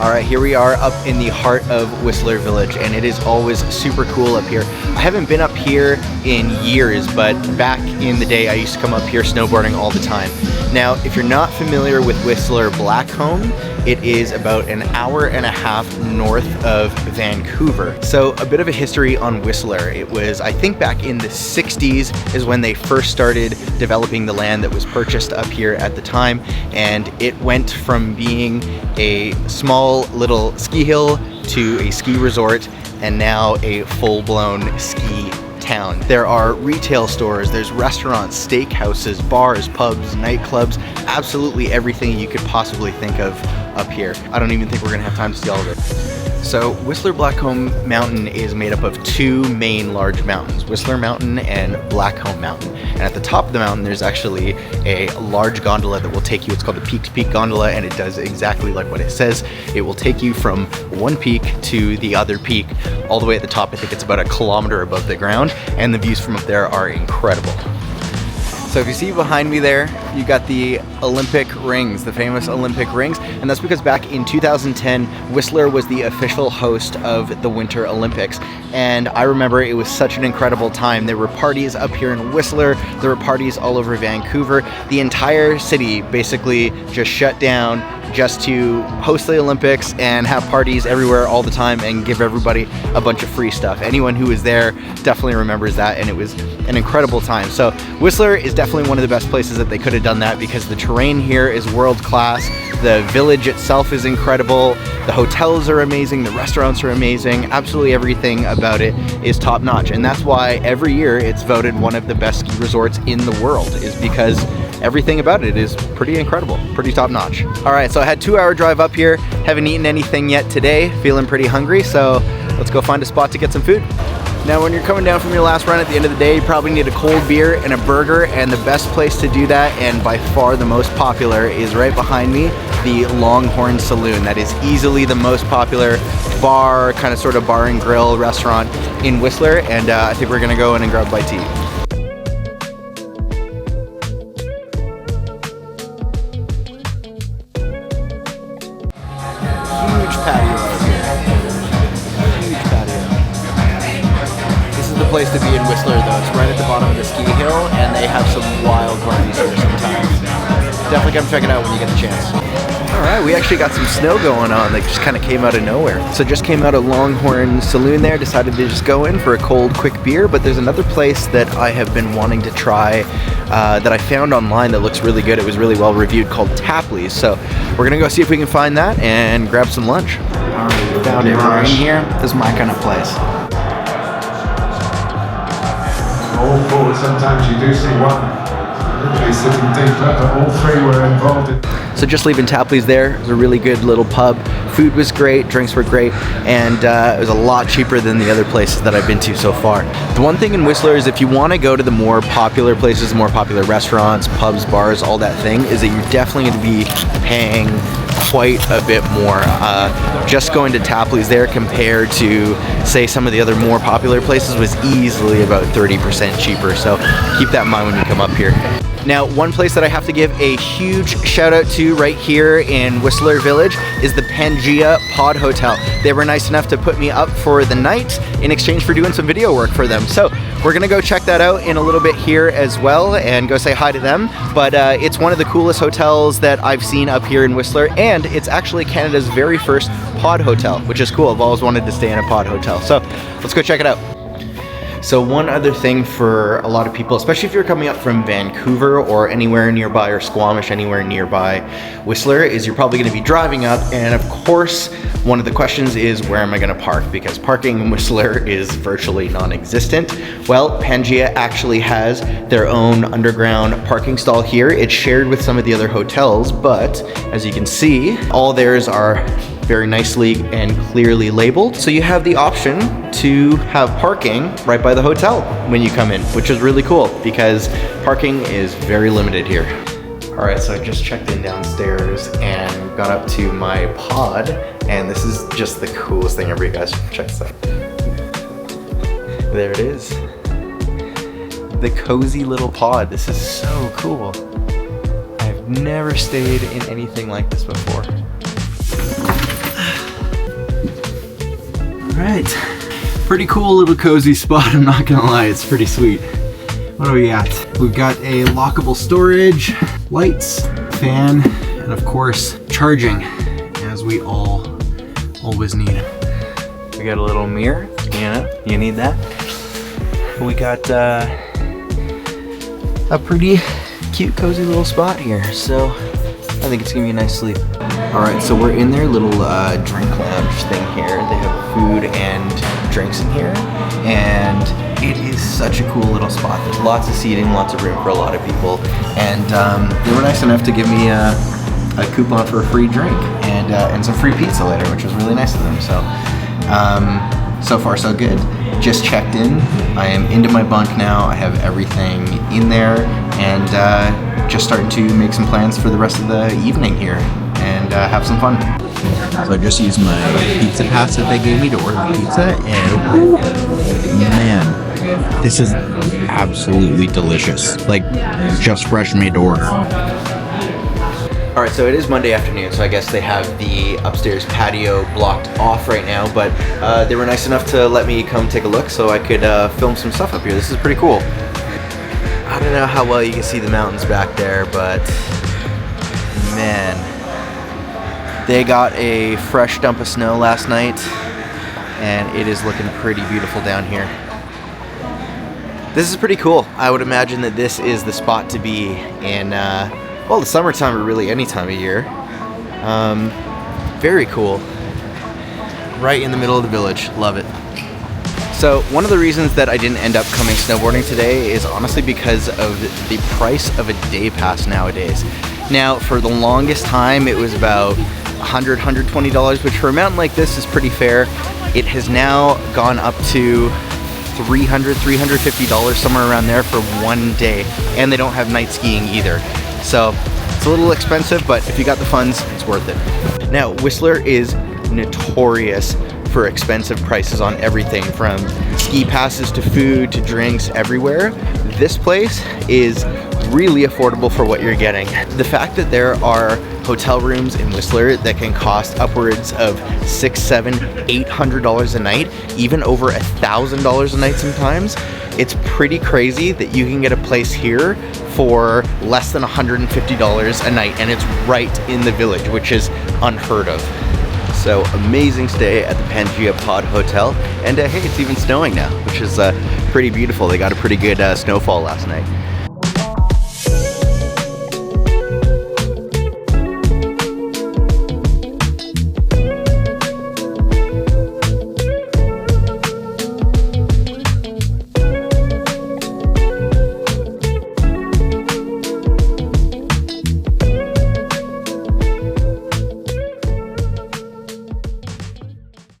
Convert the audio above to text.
All right, here we are up in the heart of Whistler Village, and it is always super cool up here. I haven't been up here in years, but back in the day, I used to come up here snowboarding all the time. Now, if you're not familiar with Whistler Blackcomb, it is about an hour and a half north of Vancouver. So a bit of a history on Whistler. It was, I think back in the 60s is when they first started developing the land that was purchased up here at the time, and it went from being a small little ski hill to a ski resort and now a full-blown ski town. There are retail stores, there's restaurants, steakhouses, bars, pubs, nightclubs, absolutely everything you could possibly think of up here. I don't even think we're gonna have time to see all of it. So Whistler Blackcomb Mountain is made up of two main large mountains, Whistler Mountain and Blackcomb Mountain. And at the top of the mountain, there's actually a large gondola that will take you, it's called a peak-to-peak gondola, and it does exactly like what it says. It will take you from one peak to the other peak, all the way at the top. I think it's about 1 kilometer above the ground, and the views from up there are incredible. So if you see behind me there, you got the Olympic rings, the famous Olympic rings, and that's because back in 2010, Whistler was the official host of the Winter Olympics. And I remember it was such an incredible time. There were parties up here in Whistler, there were parties all over Vancouver. The entire city basically just shut down just to host the Olympics and have parties everywhere all the time and give everybody a bunch of free stuff. Anyone who was there definitely remembers that, and it was an incredible time. So Whistler is definitely one of the best places that they could have done that, because the terrain here is world class, the village itself is incredible, the hotels are amazing, the restaurants are amazing, absolutely everything about it is top notch. And that's why every year it's voted one of the best ski resorts in the world, is because everything about it is pretty incredible, pretty top notch. All right, so I had a 2-hour drive up here, haven't eaten anything yet today, feeling pretty hungry, so let's go find a spot to get some food. Now, when you're coming down from your last run at the end of the day, you probably need a cold beer and a burger, and the best place to do that, and by far the most popular, is right behind me, the Longhorn Saloon. That is easily the most popular bar, kind of sort of bar and grill restaurant in Whistler, and I think we're gonna go in and grab a bite to eat. Huge patio out here. Huge patio. This is the place to be in Whistler, though. It's right at the bottom of the ski hill, and they have some wild parties here sometimes. Definitely come check it out when you get the chance. All right, we actually got some snow going on that just kind of came out of nowhere. So just came out of Longhorn Saloon there, decided to just go in for a cold, quick beer, but there's another place that I have been wanting to try that I found online that looks really good. It was really well reviewed, called Tapley's. So we're gonna go see if we can find that and grab some lunch. All right, we found it right in here. This is my kind of place. All forward, sometimes you do see one literally sitting deep, but all three were involved in. So just leaving Tapley's there. It was a really good little pub. Food was great, drinks were great, and it was a lot cheaper than the other places that I've been to so far. The one thing in Whistler is if you want to go to the more popular places, more popular restaurants, pubs, bars, all that thing, is that you're definitely going to be paying quite a bit more. Just going to Tapley's there compared to, say, some of the other more popular places was easily about 30% cheaper. So keep that in mind when you come up here. Now, one place that I have to give a huge shout out to right here in Whistler Village is the Pangea Pod Hotel. They were nice enough to put me up for the night in exchange for doing some video work for them. So we're gonna go check that out in a little bit here as well and go say hi to them. But it's one of the coolest hotels that I've seen up here in Whistler, and it's actually Canada's very first pod hotel, which is cool. I've always wanted to stay in a pod hotel. So let's go check it out. So one other thing for a lot of people, especially if you're coming up from Vancouver or anywhere nearby, or Squamish, anywhere nearby Whistler, is you're probably gonna be driving up, and of course, one of the questions is, where am I gonna park? Because parking in Whistler is virtually non-existent. Well, Pangea actually has their own underground parking stall here. It's shared with some of the other hotels, but as you can see, all theirs are very nicely and clearly labeled. So you have the option to have parking right by the hotel when you come in, which is really cool because parking is very limited here. All right, so I just checked in downstairs and got up to my pod, and this is just the coolest thing ever, you guys. Check this out. There it is. The cozy little pod. This is so cool. I've never stayed in anything like this before. Alright, pretty cool little cozy spot, I'm not gonna lie, it's pretty sweet. What do we got? We've got a lockable storage, lights, fan, and of course, charging, as we all always need. We got a little mirror, you know, you need that. We got a pretty cute, cozy little spot here, so I think it's gonna be a nice sleep. All right, so we're in their little drink lounge thing here. They have food and drinks in here, and it is such a cool little spot. There's lots of seating, lots of room for a lot of people, and they were nice enough to give me a coupon for a free drink and some free pizza later, which was really nice of them. So, so far so good. Just checked in. I am into my bunk now. I have everything in there, and just starting to make some plans for the rest of the evening here and have some fun. So I just used my pizza pass that they gave me to order pizza, and man, this is absolutely delicious. Like, just fresh made to order. All right, so it is Monday afternoon, so I guess they have the upstairs patio blocked off right now, but they were nice enough to let me come take a look so I could film some stuff up here. This is pretty cool. I don't know how well you can see the mountains back there, but man, they got a fresh dump of snow last night, and it is looking pretty beautiful down here. This is pretty cool. I would imagine that this is the spot to be in well, the summertime or really any time of year. Very cool. Right in the middle of the village. Love it. So one of the reasons that I didn't end up coming snowboarding today is honestly because of the price of a day pass nowadays. Now, for the longest time, it was about $100, $120, which for a mountain like this is pretty fair. It has now gone up to $300, $350, somewhere around there for one day. And they don't have night skiing either. So it's a little expensive, but if you got the funds, it's worth it. Now, Whistler is notorious for expensive prices on everything from ski passes to food to drinks everywhere. This place is really affordable for what you're getting. The fact that there are hotel rooms in Whistler that can cost upwards of $600, $700, $800 a night, even over $1,000 a night sometimes, it's pretty crazy that you can get a place here for less than $150 a night, and it's right in the village, which is unheard of. So amazing stay at the Pangea Pod Hotel, and hey, it's even snowing now, which is pretty beautiful. They got a pretty good snowfall last night.